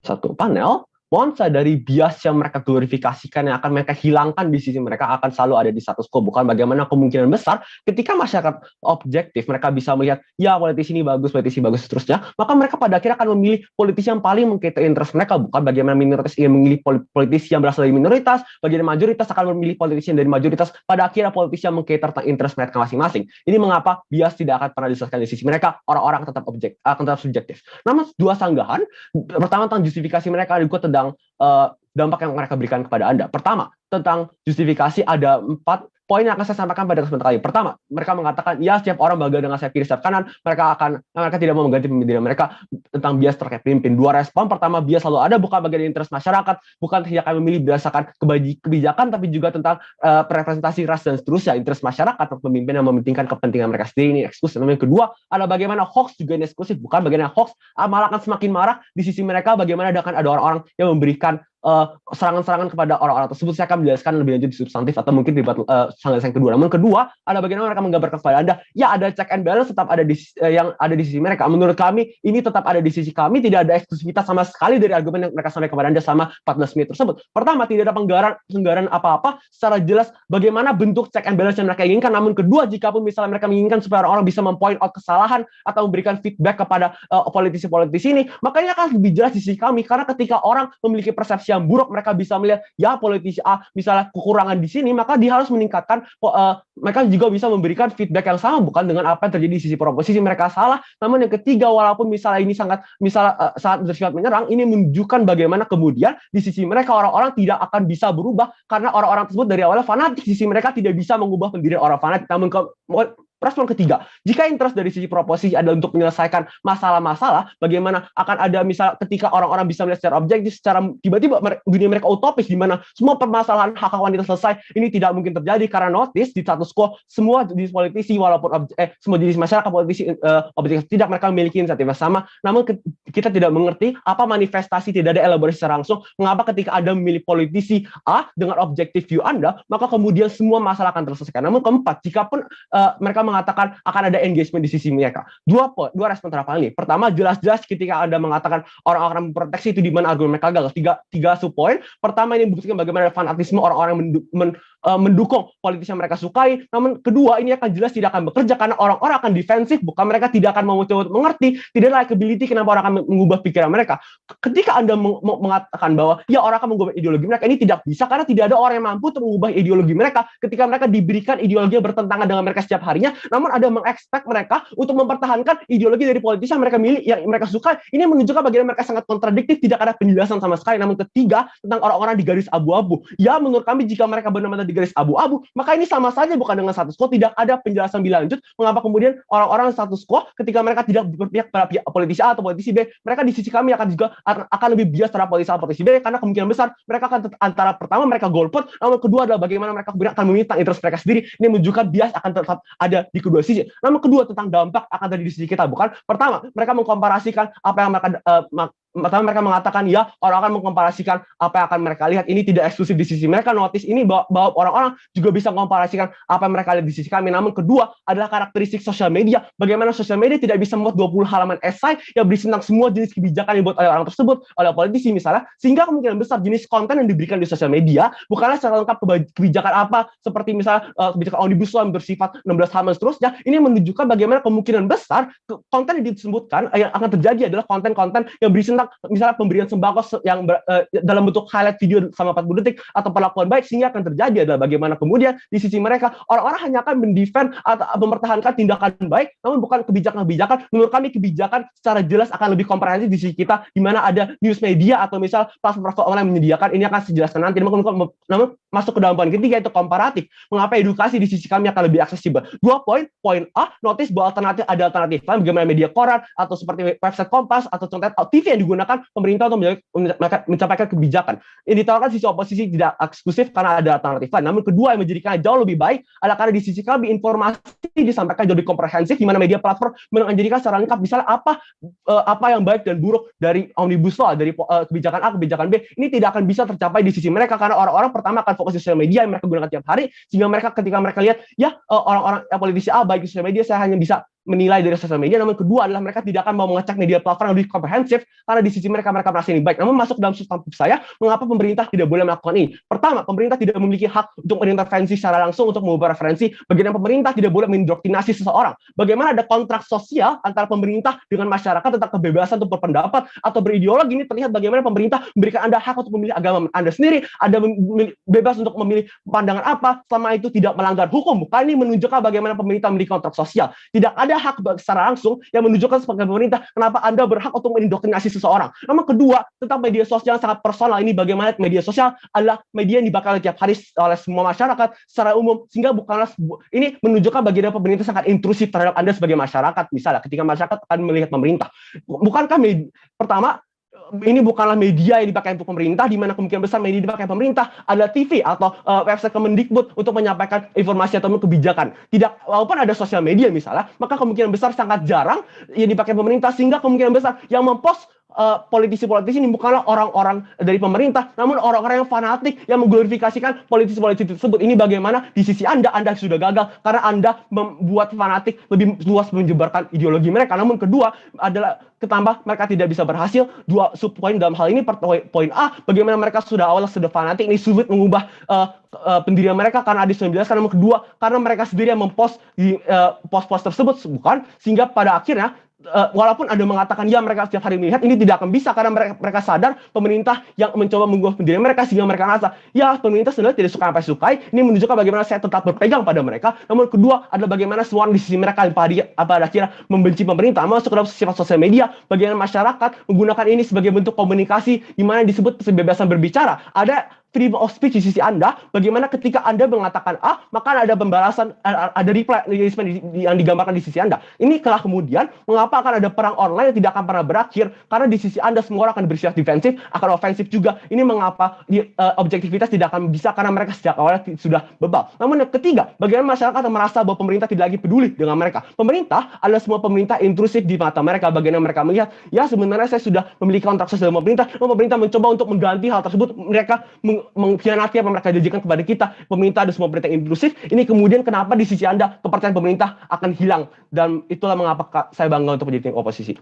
satu panel, mohon sadari bias yang mereka glorifikasikan yang akan mereka hilangkan di sisi mereka akan selalu ada di status quo. Bukan bagaimana kemungkinan besar ketika masyarakat objektif mereka bisa melihat ya politisi ini bagus, politisi bagus seterusnya, maka mereka pada akhirnya akan memilih politisi yang paling mengcater interest mereka. Bukan bagaimana minoritas ingin memilih politisi yang berasal dari minoritas, bagaimana mayoritas akan memilih politisi yang dari mayoritas. Pada akhirnya politisi yang mengcater tentang interest mereka masing-masing. Ini mengapa bias tidak akan pernah diselesaikan di sisi mereka. Orang-orang tetap akan tetap subjektif. Namun dua sanggahan, pertama tentang justifikasi mereka, juga tentang dampak yang mereka berikan kepada Anda. Pertama, tentang justifikasi ada 4 poin yang akan saya sampaikan pada kesempatan kali. Pertama, mereka mengatakan, ya setiap orang bangga dengan sayap kiri, sayap kanan, mereka tidak mau mengganti pemimpin mereka tentang bias terkait pemimpin. 2 respon, pertama, bias selalu ada, bukan bagian interest masyarakat, bukan tidak akan memilih berdasarkan kebijakan, tapi juga tentang representasi ras dan seterusnya, interest masyarakat atau pemimpin yang mementingkan kepentingan mereka sendiri, ini eksklusif. Yang kedua, ada bagaimana hoax juga ini eksklusif, bukan bagaimana hoax malah akan semakin marah di sisi mereka, bagaimana akan ada orang-orang yang memberikan serangan-serangan kepada orang-orang tersebut. Saya akan menjelaskan lebih lanjut di substantif atau mungkin di sanggahan yang kedua. Namun kedua, ada bagaimana mereka menggambarkan kepada Anda, ya ada check and balance tetap ada yang ada di sisi mereka. Menurut kami, ini tetap ada di sisi kami, tidak ada eksklusivitas sama sekali dari argumen yang mereka sampaikan kepada Anda selama 14 menit tersebut. Pertama, tidak ada penggaran apa-apa secara jelas bagaimana bentuk check and balance yang mereka inginkan. Namun kedua, jika pun misalnya mereka menginginkan supaya orang-orang bisa mempoint out kesalahan atau memberikan feedback kepada politisi-politisi ini, maka ini akan lebih jelas di sisi kami. Karena ketika orang memiliki persepsi yang buruk, mereka bisa melihat ya politisi A misalnya kekurangan di sini, maka dia harus meningkatkan, mereka juga bisa memberikan feedback yang sama, bukan dengan apa yang terjadi di sisi proposisi mereka salah. Namun yang ketiga, walaupun misalnya ini sangat bersifat menyerang, ini menunjukkan bagaimana kemudian di sisi mereka orang-orang tidak akan bisa berubah karena orang-orang tersebut dari awalnya fanatik. Sisi mereka tidak bisa mengubah pendirian orang fanatik. Namun respon ketiga, jika interest dari sisi proposisi adalah untuk menyelesaikan masalah-masalah, bagaimana akan ada misal ketika orang-orang bisa melihat secara objektif, secara tiba-tiba dunia mereka utopis, di mana semua permasalahan hak wanita selesai, ini tidak mungkin terjadi karena notice di status quo semua jenis politisi, walaupun semua jenis masyarakat politisi objektif tidak mereka memiliki inisiatif yang sama. Namun kita tidak mengerti apa manifestasi, tidak ada elaborasi secara langsung mengapa ketika Anda memilih politisi A dengan objektif view Anda, maka kemudian semua masalah akan terselesaikan. Namun keempat, jika pun mereka mengatakan akan ada engagement di sisi mereka. Dua respon terhadap hal ini. Pertama, jelas-jelas ketika Anda mengatakan orang-orang memproteksi itu di mana argumen mereka gagal. Tiga subpoin. Pertama, ini membuktikan bagaimana fanatisme orang-orang mendukung politisi yang mereka sukai. Namun kedua, ini akan jelas tidak akan bekerja karena orang-orang akan defensif, bukan mereka tidak akan mau mencoba mengerti, tidak ada likability kenapa orang akan mengubah pikiran mereka. Ketika Anda mengatakan bahwa ya orang akan mengubah ideologi mereka, ini tidak bisa karena tidak ada orang yang mampu untuk mengubah ideologi mereka ketika mereka diberikan ideologi yang bertentangan dengan mereka setiap harinya. Namun ada mengekspek mereka untuk mempertahankan ideologi dari politisi yang mereka milih, yang mereka suka. Ini menunjukkan bagaimana mereka sangat kontradiktif, tidak ada penjelasan sama sekali. Namun ketiga, tentang orang-orang di garis abu-abu. Ya, menurut kami jika mereka benar-benar di garis abu-abu, maka ini sama saja bukan dengan status quo. Tidak ada penjelasan lebih lanjut mengapa kemudian orang-orang status quo ketika mereka tidak berpihak pada pihak politisi A atau politisi B, mereka di sisi kami akan lebih bias terhadap politisi A atau politisi B, karena kemungkinan besar mereka akan antara pertama mereka golput, namun kedua adalah bagaimana mereka kemudian akan meminta interest mereka sendiri. Ini menunjukkan bias akan tetap ada di kedua sisi. Namun kedua, tentang dampak akan terjadi di sisi kita. Bukan pertama, mereka mengkomparasikan apa yang pertama mereka mengatakan ya orang akan mengkomparasikan apa yang akan mereka lihat. Ini tidak eksklusif di sisi mereka, notice ini bahwa orang-orang juga bisa mengkomparasikan apa yang mereka lihat di sisi kami. Namun kedua adalah karakteristik sosial media, bagaimana sosial media tidak bisa membuat 20 halaman esai yang berisi tentang semua jenis kebijakan yang dibuat oleh orang tersebut, oleh politisi misalnya, sehingga kemungkinan besar jenis konten yang diberikan di sosial media bukanlah secara lengkap kebijakan apa, seperti misalnya kebijakan omnibus law yang bersifat 16 halaman seterusnya. Ini menunjukkan bagaimana kemungkinan besar konten yang disebutkan yang akan terjadi adalah konten-konten yang berisi tentang misalnya pemberian sembako yang dalam bentuk highlight video selama 40 detik atau perlakuan baik, sehingga akan terjadi adalah bagaimana kemudian di sisi mereka orang-orang hanya akan mendefend atau mempertahankan tindakan baik, namun bukan kebijakan-kebijakan. Menurut kami kebijakan secara jelas akan lebih komprehensif di sisi kita, di mana ada news media atau misal platform online menyediakan. Ini akan dijelaskan nanti. Namun masuk ke dalam poin ketiga, itu komparatif. Mengapa edukasi di sisi kami akan lebih aksesibel? 2 poin. Poin A, notice bahwa ada alternatif lain, bagaimana media koran atau seperti website Kompas atau contoh TV yang digunakan pemerintah untuk mencapai kebijakan. Ini ditawarkan sisi oposisi tidak eksklusif karena ada alternatif lain. Namun kedua yang menjadikannya jauh lebih baik adalah karena di sisi kami informasi disampaikan jauh lebih komprehensif, di mana media platform menjadikan secara lengkap misalnya apa yang baik dan buruk dari omnibus law, dari kebijakan A, kebijakan B. Ini tidak akan bisa tercapai di sisi mereka karena orang-orang pertama akan fokus di sosial media yang mereka gunakan tiap hari, sehingga mereka ketika mereka lihat ya orang-orang politisi A baik di sosial media, saya hanya bisa menilai dari sosial media, namun kedua adalah mereka tidak akan mau mengecek media platform yang lebih komprehensif karena di sisi mereka merasa ini baik. Namun masuk dalam substantif saya, mengapa pemerintah tidak boleh melakukan ini? Pertama, pemerintah tidak memiliki hak untuk berintervensi secara langsung untuk mengubah referensi. Bagaimana pemerintah tidak boleh mendoktrinasi seseorang. Bagaimana ada kontrak sosial antara pemerintah dengan masyarakat tentang kebebasan untuk berpendapat atau berideologi. Ini terlihat bagaimana pemerintah memberikan Anda hak untuk memilih agama Anda sendiri, Anda bebas untuk memilih pandangan apa, selama itu tidak melanggar hukum. Bukan ini menunjukkan bagaimana pemerintah memiliki kontrak sosial. Tidak ada hak secara langsung yang menunjukkan sebagai pemerintah kenapa Anda berhak untuk mendoktrinasi seseorang. Namun kedua, tentang media sosial yang sangat personal ini, bagaimana media sosial adalah media yang dipakai tiap hari oleh semua masyarakat secara umum, sehingga bukanlah ini menunjukkan bagaimana pemerintah sangat intrusif terhadap Anda sebagai masyarakat. Misalnya ketika masyarakat akan melihat pemerintah, bukankah pertama, ini bukanlah media yang dipakai untuk pemerintah, di mana kemungkinan besar media dipakai pemerintah adalah TV atau website Kemendikbud untuk menyampaikan informasi atau kebijakan. Tidak, walaupun ada sosial media misalnya, maka kemungkinan besar sangat jarang yang dipakai pemerintah, sehingga kemungkinan besar yang mempost politisi-politisi ini bukanlah orang-orang dari pemerintah, namun orang-orang yang fanatik yang mengglorifikasikan politisi-politisi tersebut. Ini bagaimana di sisi Anda sudah gagal karena Anda membuat fanatik lebih luas menyebarkan ideologi mereka. Namun kedua adalah ketambah mereka tidak bisa berhasil. Dua subpoin dalam hal ini, poin A, bagaimana mereka sudah fanatik, ini sulit mengubah pendirian mereka karena ada 19. Namun kedua, karena mereka sendiri yang mempost di post-post tersebut, bukan, sehingga pada akhirnya walaupun Anda mengatakan ya mereka setiap hari melihat, ini tidak akan bisa karena mereka sadar pemerintah yang mencoba mengubah pendirian mereka, sehingga mereka merasa ya pemerintah sebenarnya tidak suka apa yang sukai. Ini menunjukkan bagaimana saya tetap berpegang pada mereka. Namun kedua adalah bagaimana semua di sisi mereka yang pada akhirnya membenci pemerintah. Masuk dalam sifat sosial media, bagaimana masyarakat menggunakan ini sebagai bentuk komunikasi di mana disebut kebebasan berbicara. Ada freedom of speech di sisi Anda, bagaimana ketika Anda mengatakan A, maka ada pembalasan, ada reply yang digambarkan di sisi Anda. Ini kemudian mengapa akan ada perang online yang tidak akan pernah berakhir, karena di sisi Anda semua orang akan bersifat defensif, akan ofensif juga. Ini mengapa objektivitas tidak akan bisa karena mereka sejak awalnya sudah bebal. Namun yang ketiga, bagaimana masyarakat merasa bahwa pemerintah tidak lagi peduli dengan mereka. Pemerintah adalah semua pemerintah intrusif di mata mereka. Bagaimana mereka melihat, ya sebenarnya saya sudah memiliki kontrak sosial dengan pemerintah, namun pemerintah mencoba untuk mengganti hal tersebut. Mereka mengkhianati apa yang mereka janjikan kepada kita. Pemerintah ada semua pemerintah inklusif. Ini kemudian kenapa di sisi Anda kepercayaan pemerintah akan hilang, dan itulah mengapa saya bangga untuk menjadi oposisi.